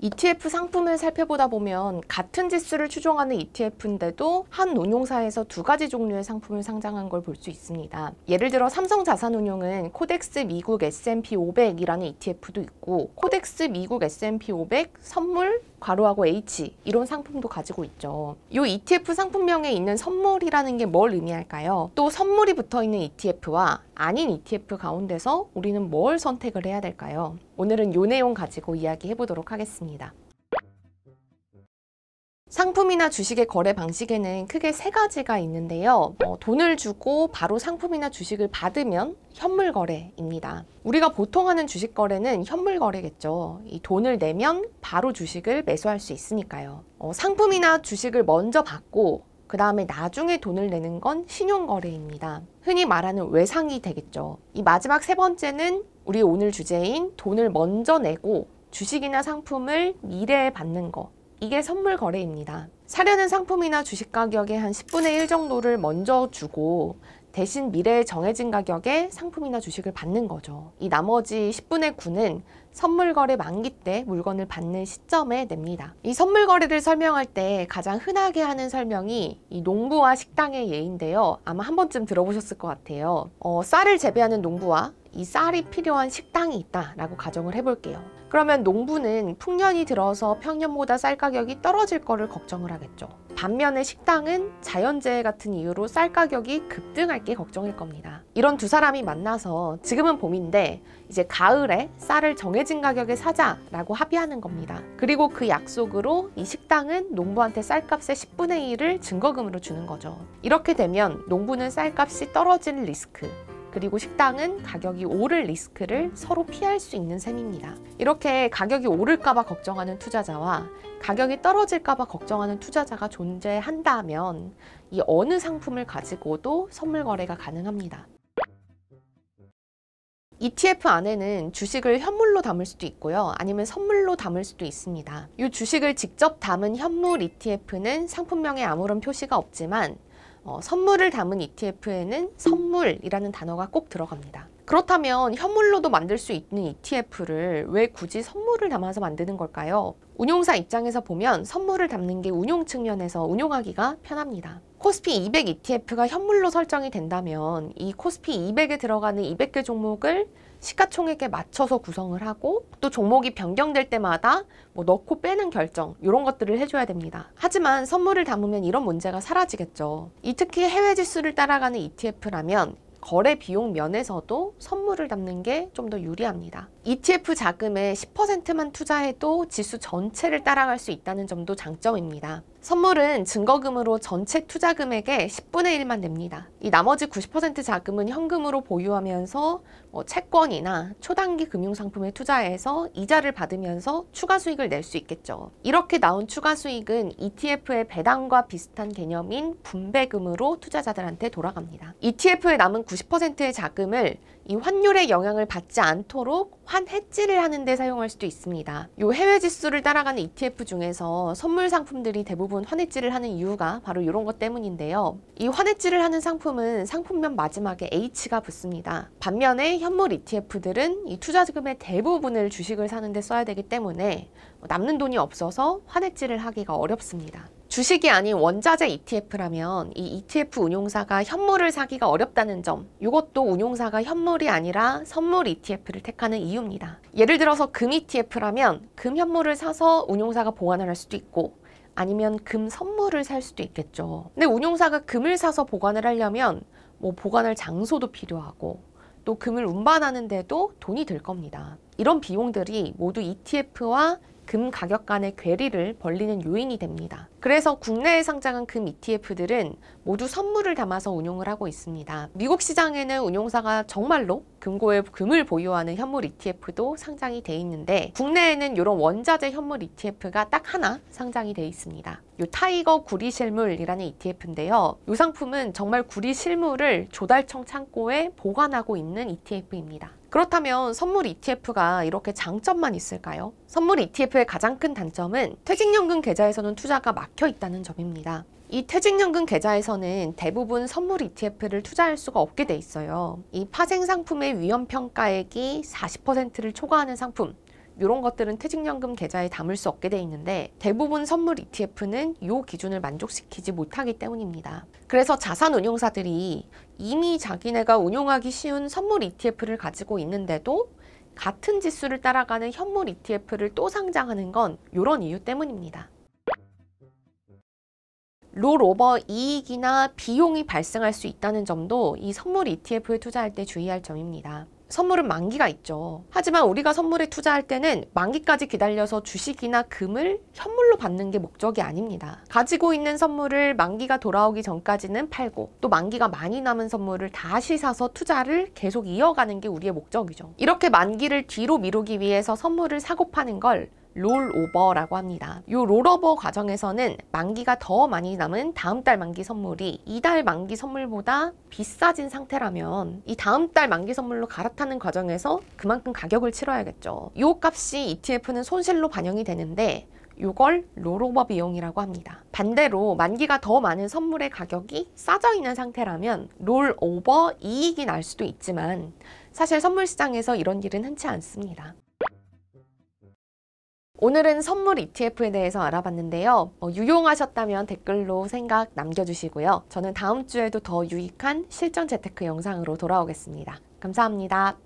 ETF 상품을 살펴보다 보면 같은 지수를 추종하는 ETF인데도 한 운용사에서 두 가지 종류의 상품을 상장한 걸 볼 수 있습니다. 예를 들어 삼성자산운용은 코덱스 미국 S&P 500이라는 ETF도 있고 코덱스 미국 S&P 500 선물 괄호하고 H 이런 상품도 가지고 있죠. 이 ETF 상품명에 있는 선물이라는 게 뭘 의미할까요? 또 선물이 붙어있는 ETF와 아닌 ETF 가운데서 우리는 뭘 선택을 해야 될까요? 오늘은 이 내용 가지고 이야기해 보도록 하겠습니다. 상품이나 주식의 거래 방식에는 크게 세 가지가 있는데요. 돈을 주고 바로 상품이나 주식을 받으면 현물 거래입니다. 우리가 보통 하는 주식 거래는 현물 거래겠죠. 이 돈을 내면 바로 주식을 매수할 수 있으니까요. 상품이나 주식을 먼저 받고 그 다음에 나중에 돈을 내는 건 신용거래입니다. 흔히 말하는 외상이 되겠죠. 이 마지막 세 번째는 우리 오늘 주제인 돈을 먼저 내고 주식이나 상품을 미래에 받는 거. 이게 선물 거래입니다. 사려는 상품이나 주식 가격의 한 10분의 1 정도를 먼저 주고 대신 미래에 정해진 가격에 상품이나 주식을 받는 거죠. 이 나머지 10분의 9는 선물 거래 만기 때 물건을 받는 시점에 냅니다. 이 선물 거래를 설명할 때 가장 흔하게 하는 설명이 이 농부와 식당의 예인데요. 아마 한 번쯤 들어보셨을 것 같아요. 쌀을 재배하는 농부와 이 쌀이 필요한 식당이 있다라고 가정을 해볼게요. 그러면 농부는 풍년이 들어서 평년보다 쌀 가격이 떨어질 거를 걱정을 하겠죠. 반면에 식당은 자연재해 같은 이유로 쌀 가격이 급등할 게 걱정일 겁니다. 이런 두 사람이 만나서 지금은 봄인데 이제 가을에 쌀을 정해진 가격에 사자라고 합의하는 겁니다. 그리고 그 약속으로 이 식당은 농부한테 쌀값의 10분의 1을 증거금으로 주는 거죠. 이렇게 되면 농부는 쌀값이 떨어질 리스크, 그리고 식당은 가격이 오를 리스크를 서로 피할 수 있는 셈입니다. 이렇게 가격이 오를까봐 걱정하는 투자자와 가격이 떨어질까봐 걱정하는 투자자가 존재한다면 이 어느 상품을 가지고도 선물 거래가 가능합니다. ETF 안에는 주식을 현물로 담을 수도 있고요. 아니면 선물로 담을 수도 있습니다. 이 주식을 직접 담은 현물 ETF는 상품명에 아무런 표시가 없지만 선물을 담은 ETF에는 선물이라는 단어가 꼭 들어갑니다. 그렇다면 현물로도 만들 수 있는 ETF를 왜 굳이 선물을 담아서 만드는 걸까요? 운용사 입장에서 보면 선물을 담는 게 운용 측면에서 운용하기가 편합니다. 코스피 200 ETF가 현물로 설정이 된다면 이 코스피 200에 들어가는 200개 종목을 시가총액에 맞춰서 구성을 하고 또 종목이 변경될 때마다 넣고 빼는 결정 이런 것들을 해줘야 됩니다. 하지만 선물을 담으면 이런 문제가 사라지겠죠. 특히 해외 지수를 따라가는 ETF라면 거래 비용 면에서도 선물을 담는 게 좀 더 유리합니다. ETF 자금의 10%만 투자해도 지수 전체를 따라갈 수 있다는 점도 장점입니다. 선물은 증거금으로 전체 투자 금액의 10분의 1만 냅니다. 이 나머지 90% 자금은 현금으로 보유하면서 채권이나 초단기 금융상품에 투자해서 이자를 받으면서 추가 수익을 낼 수 있겠죠. 이렇게 나온 추가 수익은 ETF의 배당과 비슷한 개념인 분배금으로 투자자들한테 돌아갑니다. ETF에 남은 90%의 자금을 이 환율의 영향을 받지 않도록 환해지를 하는 데 사용할 수도 있습니다. 이 해외 지수를 따라가는 ETF 중에서 선물 상품들이 대부분 환해지를 하는 이유가 바로 이런 것 때문인데요. 이 환해지를 하는 상품은 상품명 마지막에 H가 붙습니다. 반면에 현물 ETF들은 이 투자금의 대부분을 주식을 사는 데 써야 되기 때문에 남는 돈이 없어서 환해지를 하기가 어렵습니다. 주식이 아닌 원자재 ETF라면 이 ETF 운용사가 현물을 사기가 어렵다는 점, 이것도 운용사가 현물이 아니라 선물 ETF를 택하는 이유입니다. 예를 들어서 금 ETF라면 금 현물을 사서 운용사가 보관을 할 수도 있고 아니면 금 선물을 살 수도 있겠죠. 근데 운용사가 금을 사서 보관을 하려면 보관할 장소도 필요하고 또 금을 운반하는데도 돈이 들 겁니다. 이런 비용들이 모두 ETF와 금 가격 간의 괴리를 벌리는 요인이 됩니다. 그래서 국내에 상장한 금 ETF들은 모두 선물을 담아서 운용을 하고 있습니다. 미국 시장에는 운용사가 정말로 금고에 금을 보유하는 현물 ETF도 상장이 돼 있는데 국내에는 이런 원자재 현물 ETF가 딱 하나 상장이 돼 있습니다. 이 타이거 구리 실물이라는 ETF인데요. 이 상품은 정말 구리 실물을 조달청 창고에 보관하고 있는 ETF입니다. 그렇다면 선물 ETF가 이렇게 장점만 있을까요? 선물 ETF의 가장 큰 단점은 퇴직연금 계좌에서는 투자가 막혀 있다는 점입니다. 이 퇴직연금 계좌에서는 대부분 선물 ETF를 투자할 수가 없게 돼 있어요. 이 파생 상품의 위험 평가액이 40%를 초과하는 상품, 이런 것들은 퇴직연금 계좌에 담을 수 없게 돼 있는데 대부분 선물 ETF는 이 기준을 만족시키지 못하기 때문입니다. 그래서 자산운용사들이 이미 자기네가 운용하기 쉬운 선물 ETF를 가지고 있는데도 같은 지수를 따라가는 현물 ETF를 또 상장하는 건 이런 이유 때문입니다. 롤오버 이익이나 비용이 발생할 수 있다는 점도 이 선물 ETF에 투자할 때 주의할 점입니다. 선물은 만기가 있죠. 하지만 우리가 선물에 투자할 때는 만기까지 기다려서 주식이나 금을 현물로 받는 게 목적이 아닙니다. 가지고 있는 선물을 만기가 돌아오기 전까지는 팔고 또 만기가 많이 남은 선물을 다시 사서 투자를 계속 이어가는 게 우리의 목적이죠. 이렇게 만기를 뒤로 미루기 위해서 선물을 사고 파는 걸 롤오버라고 합니다. 이 롤오버 과정에서는 만기가 더 많이 남은 다음 달 만기 선물이 이달 만기 선물보다 비싸진 상태라면 이 다음 달 만기 선물로 갈아타는 과정에서 그만큼 가격을 치러야겠죠. 이 값이 ETF는 손실로 반영이 되는데 이걸 롤오버 비용이라고 합니다. 반대로 만기가 더 많은 선물의 가격이 싸져 있는 상태라면 롤오버 이익이 날 수도 있지만 사실 선물 시장에서 이런 일은 흔치 않습니다. 오늘은 선물 ETF에 대해서 알아봤는데요. 유용하셨다면 댓글로 생각 남겨주시고요. 저는 다음 주에도 더 유익한 실전 재테크 영상으로 돌아오겠습니다. 감사합니다.